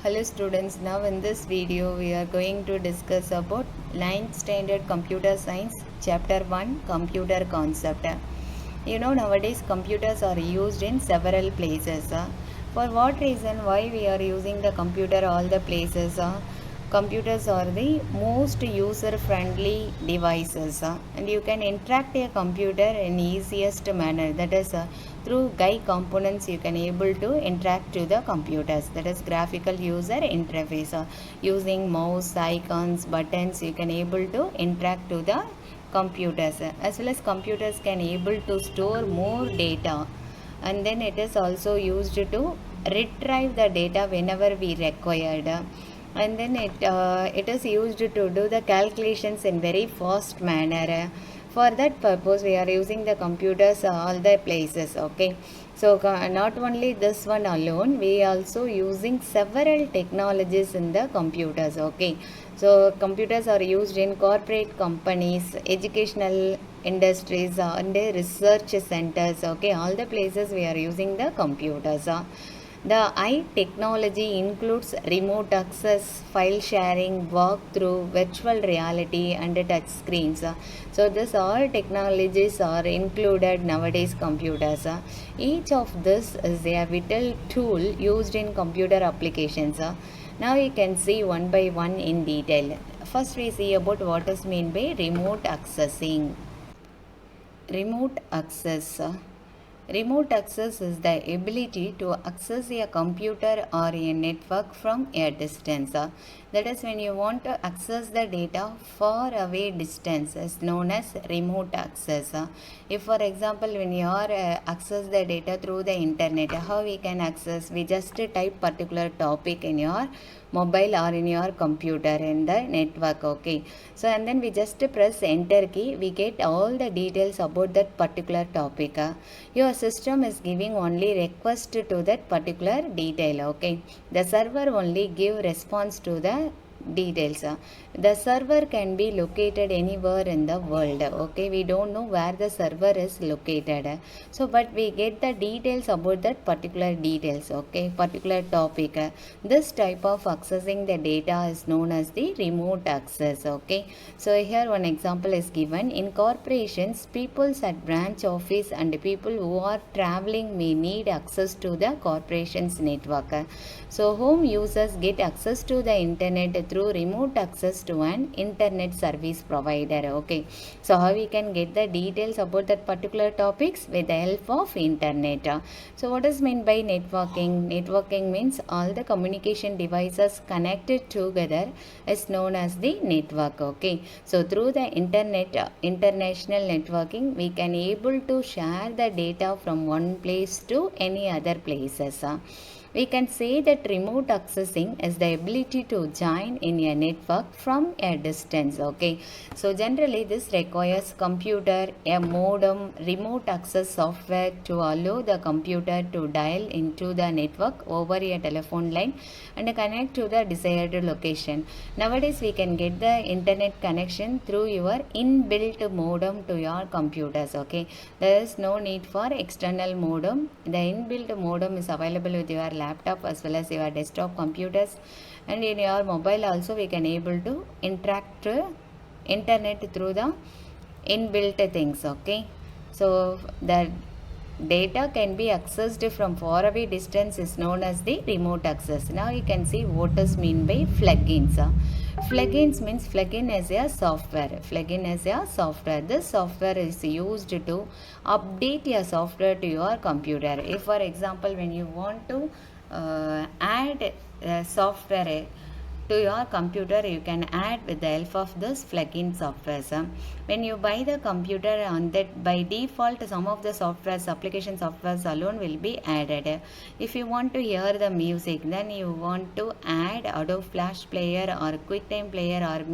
Hello students, now in this video we are going to discuss about 9th standard computer science chapter 1 computer concept. Nowadays computers are used in several places. For what reason why we are using the computer all the places? Computers are the most user friendly devices, and you can interact a computer in easiest manner, that is through GUI components you can able to interact to the computers, that is graphical user interface. Using mouse icons buttons you can able to interact to the computers, as well as computers can able to store more data, and then it is also used to retrieve the data whenever we required, and then it is used to do the calculations in very fast manner. For that purpose we are using the computers all the places. Okay, so not only this one alone, we also using several technologies in the computers. Okay, so computers are used in corporate companies, educational industries, and research centers. Okay, all the places we are using the computers. The eye technology includes remote access, file sharing, walkthrough, virtual reality, and touch screens. So, this all technologies are included nowadays computers. Each of this is a vital tool used in computer applications. Now you can see one by one in detail. First, we see about what is meant by remote accessing. Remote access. Remote access is the ability to access a computer or a network from a distance. That is, when you want to access the data far away distance is known as remote access. If for example when you are access the data through the internet, how we can access? We just type particular topic in your mobile or in your computer in the network. Okay, so and then we just press enter key, we get all the details about that particular topic. Your system is giving only request to that particular detail. Okay, the server only give response to the details. The server can be located anywhere in the world. Okay, we don't know where the server is located, so but we get the details about that particular details. Okay, particular topic. This type of accessing the data is known as the remote access. Okay, so here one example is given. In corporations, people at branch office and people who are traveling may need access to the corporation's network. So home users get access to the internet through remote access to an internet service provider. Okay, so how we can get the details about that particular topics? With the help of internet. So what is meant by networking? Networking means all the communication devices connected together is known as the network. Okay, so through the internet, international networking, we can able to share the data from one place to any other places. We can say that remote accessing is the ability to join in a network from a distance. Okay, so generally this requires computer, a modem, remote access software to allow the computer to dial into the network over a telephone line and connect to the desired location. Nowadays we can get the internet connection through your inbuilt modem to your computers. Okay, there is no need for external modem. The inbuilt modem is available with your laptop as well as your desktop computers, and in your mobile also we can able to interact internet through the inbuilt things. Okay, so the data can be accessed from far away distance is known as the remote access. Now you can see what is mean by plugins. Plugins means plugin as a software. Plugin as a software. This software is used to update your software to your computer. If for example when you want to add software to your computer, you can add with the help of this plugin software. When you buy the computer, on that by default some of the softwares, application softwares alone will be added. If you want to hear the music, then you want to add Adobe Flash Player or QuickTime Player or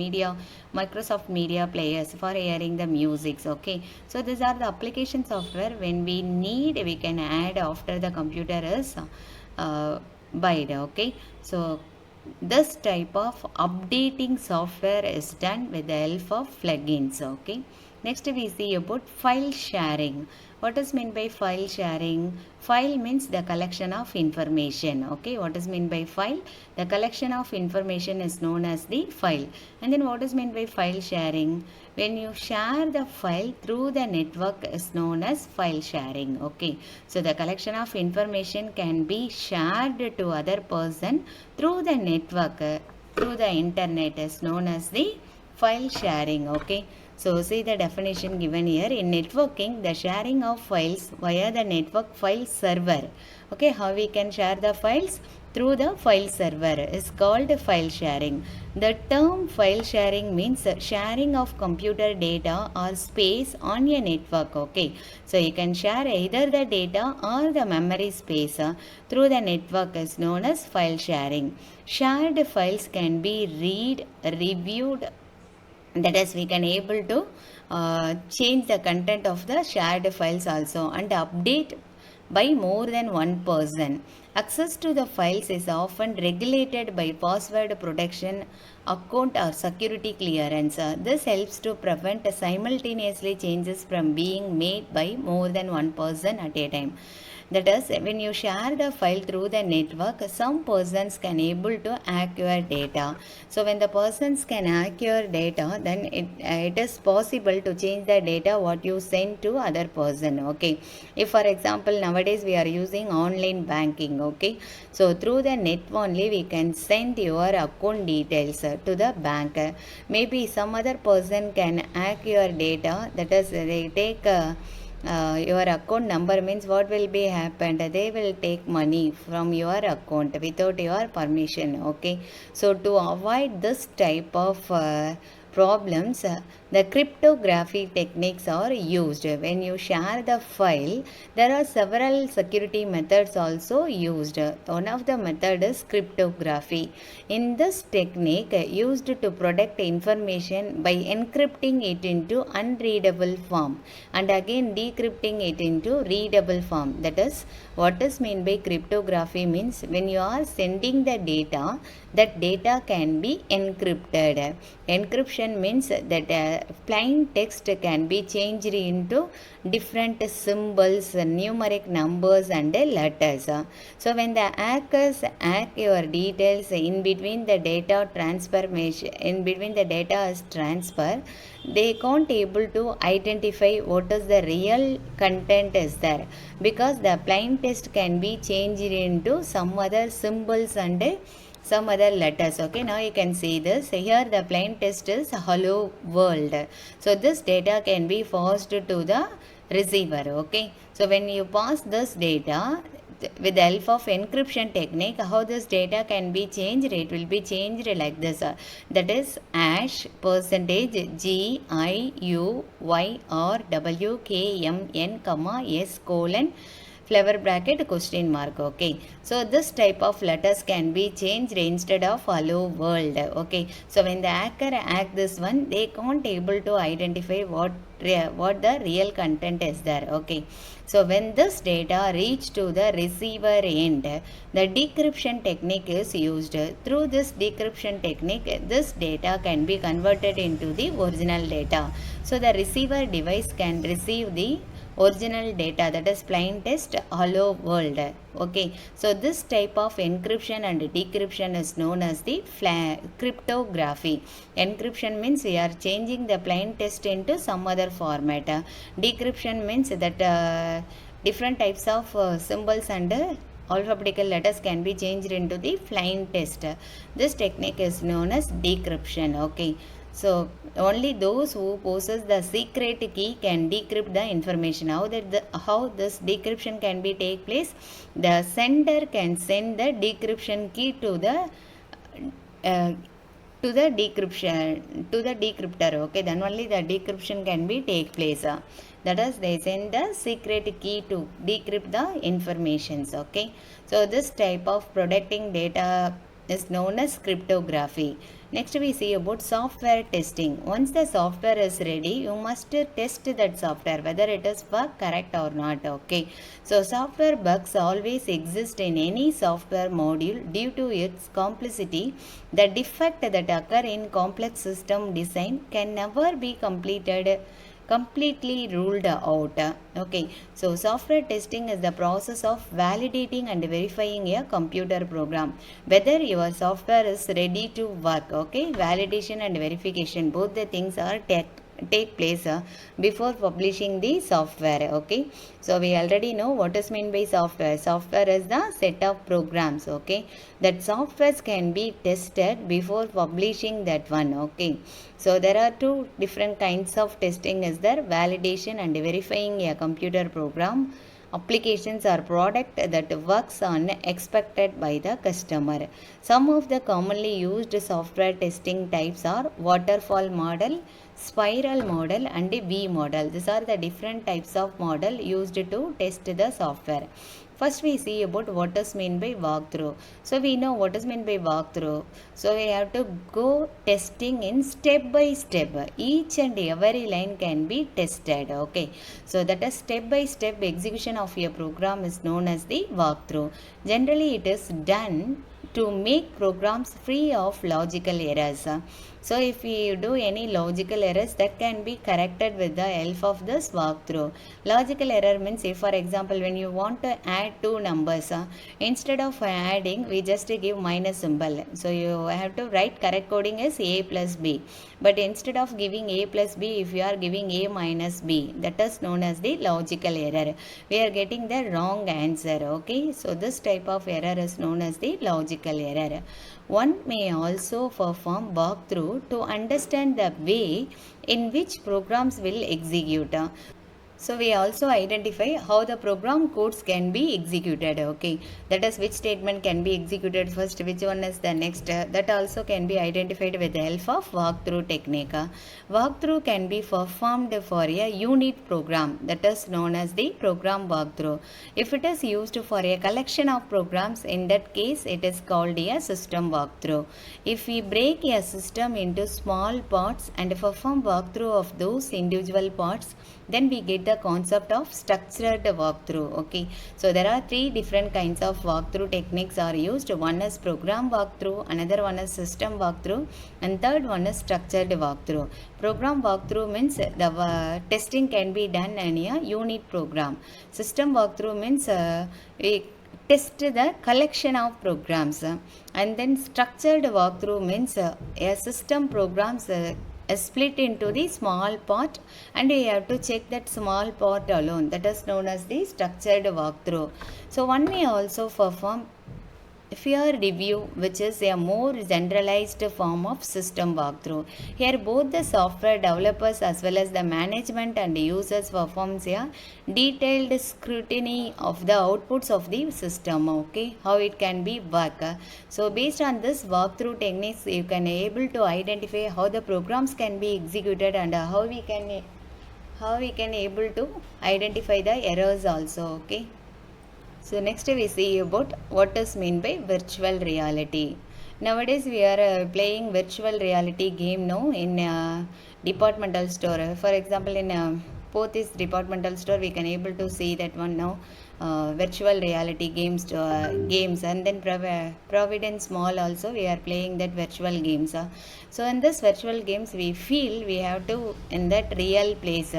Microsoft Media Players for hearing the music. Okay, so these are the application software. When we need, we can add after the computer is buy. Okay, so this type of updating software is done with the help of plugins. Okay, Next we see about file sharing. What is meant by file sharing? File means the collection of information. Okay, what is meant by file? The collection of information is known as the file. And then what is meant by file sharing? When you share the file through the network is known as file sharing. Okay, so the collection of information can be shared to other person through the network, through the internet is known as the file sharing. Okay, so see the definition given here. In networking, the sharing of files via the network file server. Okay, how we can share the files? Through the file server is called file sharing. The term file sharing means sharing of computer data or space on a network. Okay, so you can share either the data or the memory space through the network is known as file sharing. Shared files can be read, reviewed, that is we can able to change the content of the shared files also and update by more than one person. Access to the files is often regulated by password protection, account or security clearance. This helps to prevent simultaneously changes from being made by more than one person at a time. That is, when you share the file through the network, some persons can able to hack your data. So when the persons can hack your data, then it is possible to change the data what you send to other person. Okay, if for example nowadays we are using online banking. Okay, so through the net only we can send your account details to the bank. Maybe some other person can hack your data, that is they take your account number, means what will be happened, they will take money from your account without your permission. Okay, so to avoid this type of problems, the cryptography techniques are used. When you share the file, there are several security methods also used. One of the method is cryptography. In this technique used to protect information by encrypting it into unreadable form and again decrypting it into readable form. That is, what is meant by cryptography means when you are sending the data, that data can be encrypted. Encryption means that plain text can be changed into different symbols, numeric numbers and letters. So when the hackers hack your details in between the data transformation, in between the data is transfer, they can't able to identify what is the real content is there, because the plain text can be changed into some other symbols and some other letters. Okay, now you can see this here, the plain text is hello world. So this data can be passed to the receiver. Okay, so when you pass this data with the help of encryption technique, how this data can be changed, it will be changed like this, that is hash percentage GIUYRWKMN comma S colon flower bracket question mark. Okay, so this type of letters can be changed instead of hello world. Okay, so when the hacker hack this one, they can't able to identify what the real content is there. Okay, so when this data reach to the receiver end, the decryption technique is used. Through this decryption technique, this data can be converted into the original data. So the receiver device can receive the original data, that is plain text hello world. Okay, so this type of encryption and decryption is known as the cryptography. Encryption means we are changing the plain text into some other format. Decryption means that different types of symbols and alphabetical letters can be changed into the plain text. This technique is known as decryption. Okay, so only those who possess the secret key can decrypt the information. How this decryption can be take place? The sender can send the decryption key to the decryptor. Okay, then only the decryption can be take place. That is, they send the secret key to decrypt the informations. Okay, so this type of protecting data is known as cryptography. Next we see about software testing. Once the software is ready, you must test that software whether it is work correct or not. Okay, so software bugs always exist in any software module due to its complexity. The defect that occur in complex system design can never be completed completely ruled out. Okay, so software testing is the process of validating and verifying a computer program whether your software is ready to work. Okay, validation and verification, both the things are take place before publishing the software. Okay, so we already know what is meant by software. Software is the set of programs, okay, that softwares can be tested before publishing that one. Okay, so there are two different kinds of testing is there: validation and verifying a computer program applications or product that works on expected by the customer. Some of the commonly used software testing types are waterfall model, spiral model and V model. These are the different types of model used to test the software. First we see about what is meant by walkthrough. So we know what is meant by walkthrough. So we have to go testing in step by step. Each and every line can be tested. Okay. So that is step by step execution of a program is known as the walkthrough. Generally it is done to make programs free of logical errors. So if we do any logical errors, that can be corrected with the help of this walkthrough. Logical error means, if for example when you want to add two numbers, instead of adding we just give minus symbol. So you have to write correct coding as a plus b. But instead of giving a plus b, if you are giving a minus b, that is known as the logical error. We are getting the wrong answer. Okay, so this type of error is known as the logical error. One may also perform walkthrough to understand the way in which programs will execute. So we also identify how the program codes can be executed. Okay, that is which statement can be executed first, which one is the next. That also can be identified with the help of walkthrough technique. Walkthrough can be performed for a unit program, that is known as the program walkthrough. If it is used for a collection of programs, in that case it is called a system walkthrough. If we break a system into small parts and perform walkthrough of those individual parts, then we get the concept of structured walkthrough. Okay, so there are three different kinds of walkthrough techniques are used. One is program walkthrough, another one is system walkthrough, and third one is structured walkthrough. Program walkthrough means the testing can be done in a unit program. System walkthrough means we test the collection of programs, and then structured walkthrough means a system programs split into the small part, and we have to check that small part alone. That is known as the structured walkthrough. So one may also perform peer review, which is a more generalized form of system walkthrough. Here both the software developers as well as the management and users performs a detailed scrutiny of the outputs of the system. Okay, how it can be work. So based on this walkthrough techniques, you can able to identify how the programs can be executed and how we can able to identify the errors also. Okay. So next we see about what is meant by virtual reality. Nowadays we are playing virtual reality game now in departmental store. For example, in Pothys departmental store, we can able to see that one now. Virtual reality games, and then Providence Mall also we are playing that virtual games. So in this virtual games we feel we have to in that real place.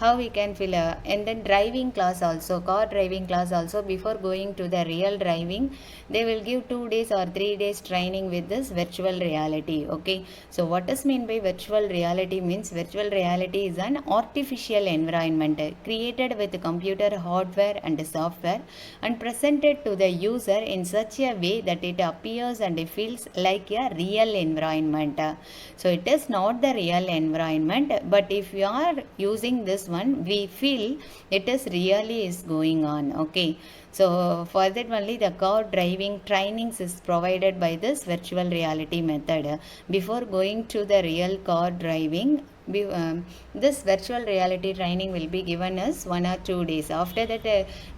How we can feel, and then driving class also, car driving class also, before going to the real driving they will give 2 days or 3 days training with this virtual reality. Okay, so what is mean by virtual reality means, virtual reality is an artificial environment created with computer hardware and software and presented to the user in such a way that it appears and feels like a real environment. So it is not the real environment, but if you are using this one, we feel it is really is going on. Okay, so for that only the car driving trainings is provided by this virtual reality method. Before going to the real car driving, this virtual reality training will be given as 1 or 2 days. After that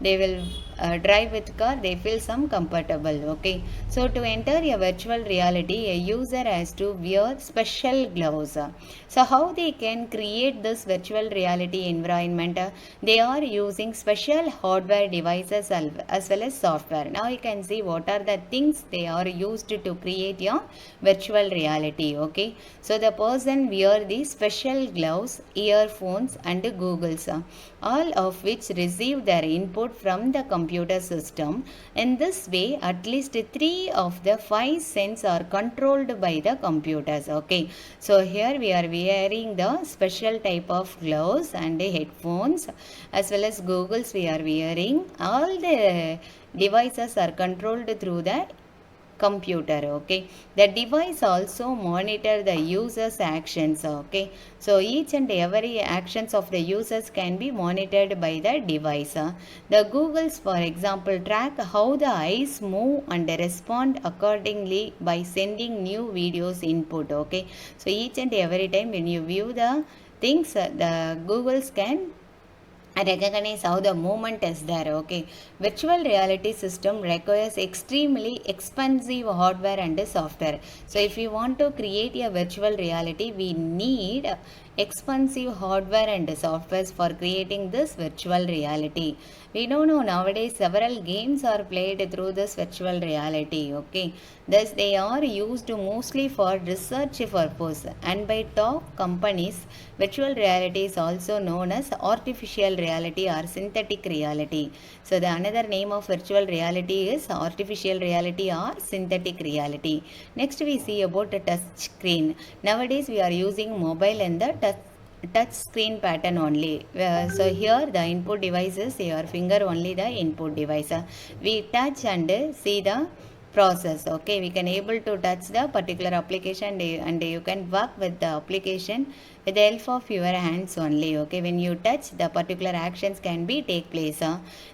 they will drive with car, they feel some comfortable. Okay, so to enter a virtual reality, a user has to wear special gloves. So how they can create this virtual reality environment? They are using special hardware devices as well as software. Now you can see what are the things they are used to create a virtual reality. Okay, so the person wear the special special gloves, earphones and goggles, all of which receive their input from the computer system. In this way, at least 3 of the 5 senses are controlled by the computers. Okay, so here we are wearing the special type of gloves and headphones as well as goggles we are wearing. All the devices are controlled through the computer. Okay, the device also monitor the user's actions. Okay, so each and every actions of the users can be monitored by the device. The googles, for example, track how the eyes move and respond accordingly by sending new videos input. Okay, so each and every time when you view the things, the googles can recognize how the movement is there. Okay, virtual reality system requires extremely expensive hardware and software. So if you want to create a virtual reality, we need expensive hardware and softwares for creating this virtual reality. We know nowadays several games are played through this virtual reality. Okay, thus they are used mostly for research purpose, and by top companies, virtual reality is also known as artificial reality or synthetic reality. So the another name of virtual reality is artificial reality or synthetic reality. Next we see about the touch screen. Nowadays we are using mobile and the touch screen pattern only. So here the input device is your finger only, the input device. We touch and see the process. Okay, we can able to touch the particular application and you can work with the application with the help of your hands only. Okay, when you touch, the particular actions can be take place.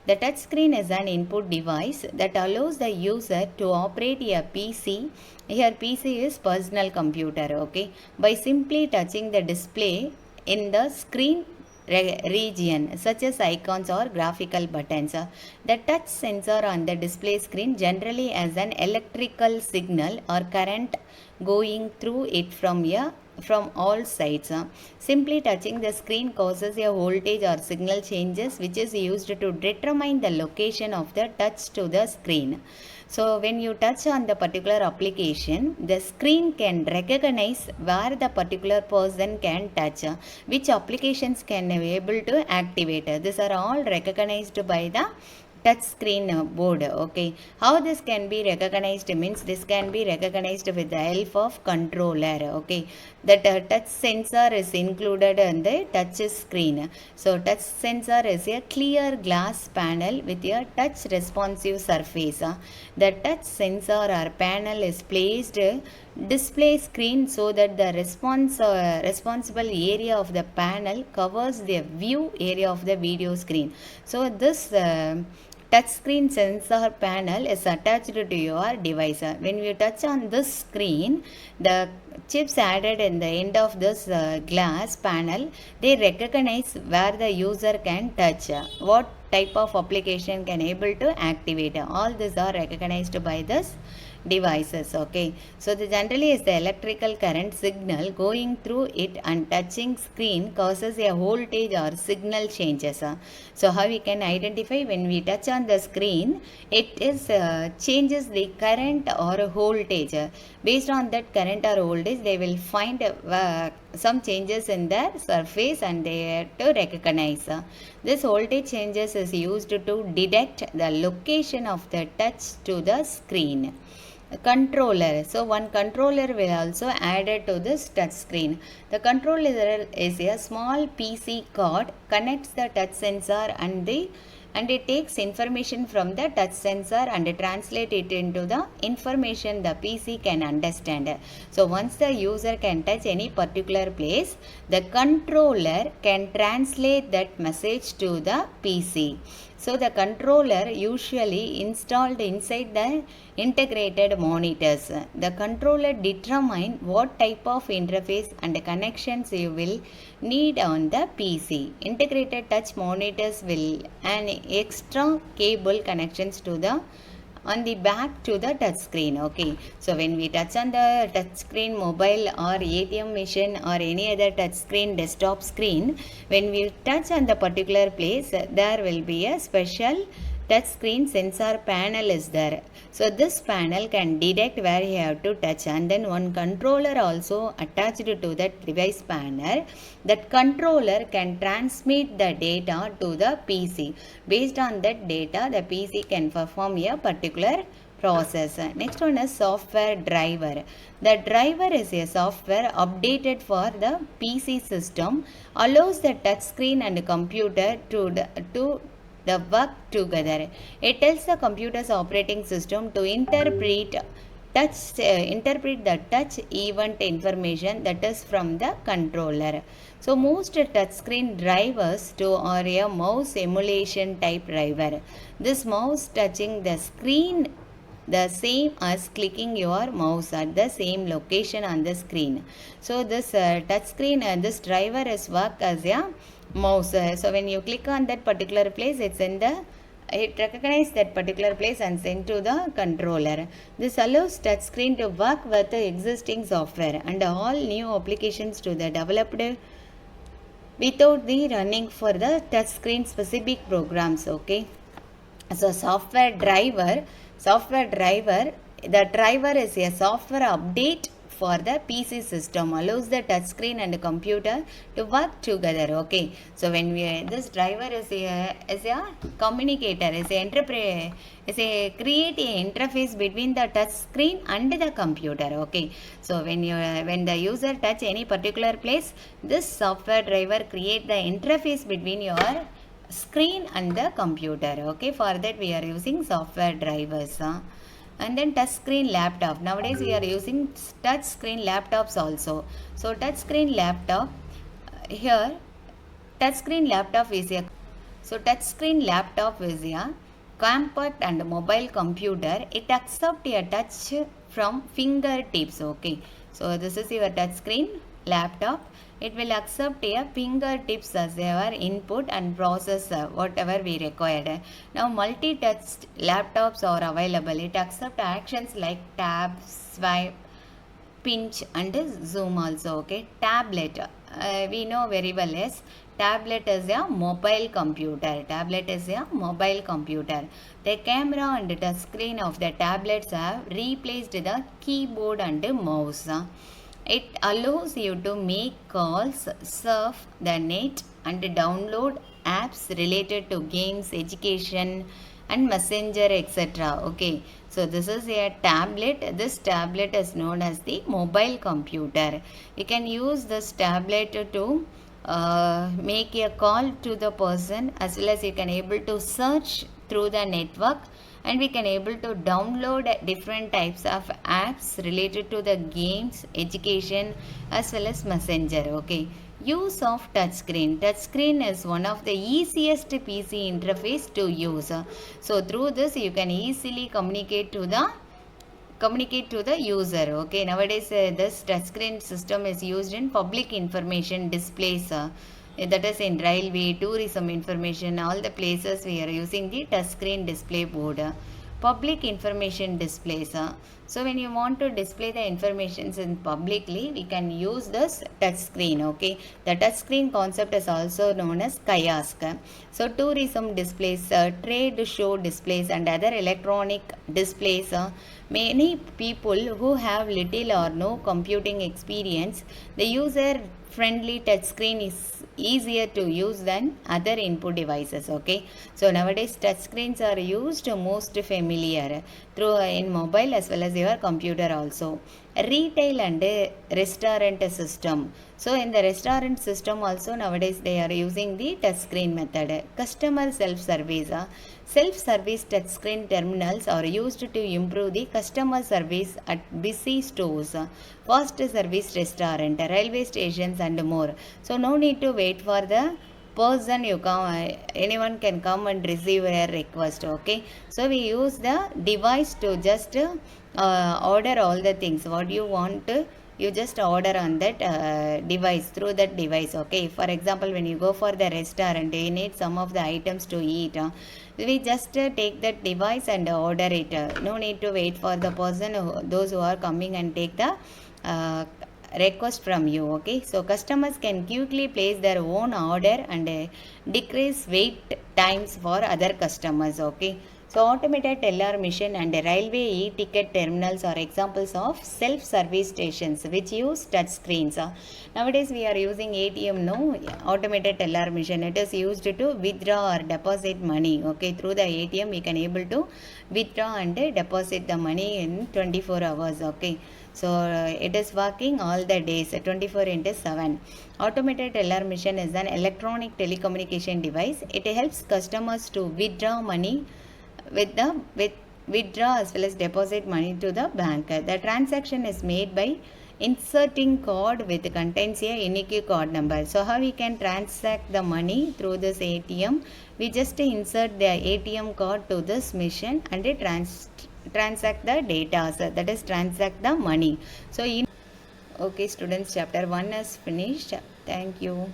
The touch screen is an input device that allows the user to operate a PC. Here PC is personal computer. Okay, by simply touching the display in the screen region such as icons or graphical buttons. The touch sensor on the display screen generally has an electrical signal or current going through it from all sides. Simply touching the screen causes a voltage or signal changes which is used to determine the location of the touch to the screen. So when you touch on the particular application, the screen can recognize where the particular person can touch, which applications can be able to activate. These are all recognized by the touch screen board. Okay, how this can be recognized means this can be recognized with the help of controller. Okay, that touch sensor is included in the touch screen. So touch sensor is a clear glass panel with a touch responsive surface. The touch sensor or panel is placed display screen so that the responsible area of the panel covers the view area of the video screen. So this touchscreen sensor panel is attached to your device. When you touch on this screen, the chips added in the end of this glass panel, they recognize where the user can touch, what type of application can able to activate. All these are recognized by this devices. Okay, so the generally is the electrical current signal going through it and touching screen causes a voltage or signal changes. So how we can identify when we touch on the screen, it is changes the current or voltage. Based on that current or voltage, they will find some changes in the surface and they have to recognize. This voltage changes is used to detect the location of the touch to the screen. Controller. So one controller will also added to this touch screen. The controller is a small PC card, connects the touch sensor and it takes information from the touch sensor and translate it into the information the PC can understand. So once the user can touch any particular place, the controller can translate that message to the PC. So the controller usually installed inside the integrated monitors. The controller determine what type of interface and connections you will need on the PC. Integrated touch monitors will an extra cable connections to the on the back to the touch screen. Okay, so when we touch on the touch screen mobile or ATM machine or any other touch screen desktop screen, when we touch on the particular place, there will be a special touch screen sensor panel is there. So this panel can detect where you have to touch, and then one controller also attached to that device panel. That controller can transmit the data to the PC. Based on that data, the PC can perform a particular process. Next one is software driver. The driver is a software updated for the PC system, allows the touch screen and computer to the work together. It tells the computer's operating system to interpret the touch event information that is from the controller. So most touchscreen drivers are a mouse emulation type driver. This mouse touching the screen the same as clicking your mouse at the same location on the screen. So this touch screen this driver is work as a mouse. So when you click on that particular place, it recognizes that particular place and send to the controller. This allows touch screen to work with the existing software and all new applications to the developed without the running for the touch screen specific programs. Okay, so software driver, the driver is a software update for the PC system, allows the touch screen and the computer to work together. Okay, so when this driver is a communicator, is a create a interface between the touch screen and the computer. Okay, so when the user touch any particular place, this software driver create the interface between your screen and the computer. Okay, for that we are using software drivers. And then touch screen laptop. Nowadays we are using touch screen laptops also. So touch screen laptop, here touch screen laptop is a compact and mobile computer. It accepts a touch from fingertips. Okay, so this is your touch screen laptop. It will accept a fingertips as our input and process whatever we required. Now multi-touch laptops are available. It accepts actions like tap, swipe, pinch and zoom also. Okay, tablet, we know very well, yes, tablet is a mobile computer. The camera and touch screen of the tablets have replaced the keyboard and mouse. It allows you to make calls, surf the net and download apps related to games, education and messenger, etc. Okay, so this is a tablet. This tablet is known as the mobile computer. You can use this tablet to make a call to the person, as well as you can able to search through the network, and we can able to download different types of apps related to the games, education as well as messenger. Okay, use of touchscreen. Touchscreen is one of the easiest PC interface to use. So through this you can easily communicate to the user. Okay, nowadays this touchscreen system is used in public information displays, that is in railway, tourism information, all the places we are using the touchscreen display board. Public information displays. So when you want to display the informations in publicly, we can use this touch screen. Okay, the touch screen concept is also known as kiosk. So tourism displays, trade show displays and other electronic displays. Many people who have little or no computing experience, the user friendly touchscreen is easier to use than other input devices. Okay, so nowadays touchscreens are used most familiar through in mobile as well as your computer also. Retail and restaurant system. So in the restaurant system also nowadays they are using the touchscreen method. Customer self-service. Self-service touchscreen terminals are used to improve the customer service at busy stores, fast service restaurant, railway stations and more. So no need to wait for the person, you come, anyone can come and receive a request. Okay, so we use the device to just order all the things what you want. You just order on that device, through that device. Okay, for example, when you go for the restaurant, you need some of the items to eat. We just take that device and order it. No need to wait for the person, those who are coming and take the request from you. Okay, so customers can quickly place their own order and decrease wait times for other customers. Okay, so automated teller machine and railway e-ticket terminals are examples of self-service stations which use touch screens. Nowadays we are using ATM, no, automated teller machine. It is used to withdraw or deposit money. Okay, through the ATM we can able to withdraw and deposit the money in 24 hours. Okay, so it is working all the days 24/7. Automated teller machine is an electronic telecommunication device. It helps customers to withdraw money with withdraw as well as deposit money to the bank. The transaction is made by inserting code with contains a unique code number. So how we can transact the money through this ATM? We just insert the ATM code to this machine and it transact the data, so that is transact the money. So okay students, chapter 1 is finished. Thank you.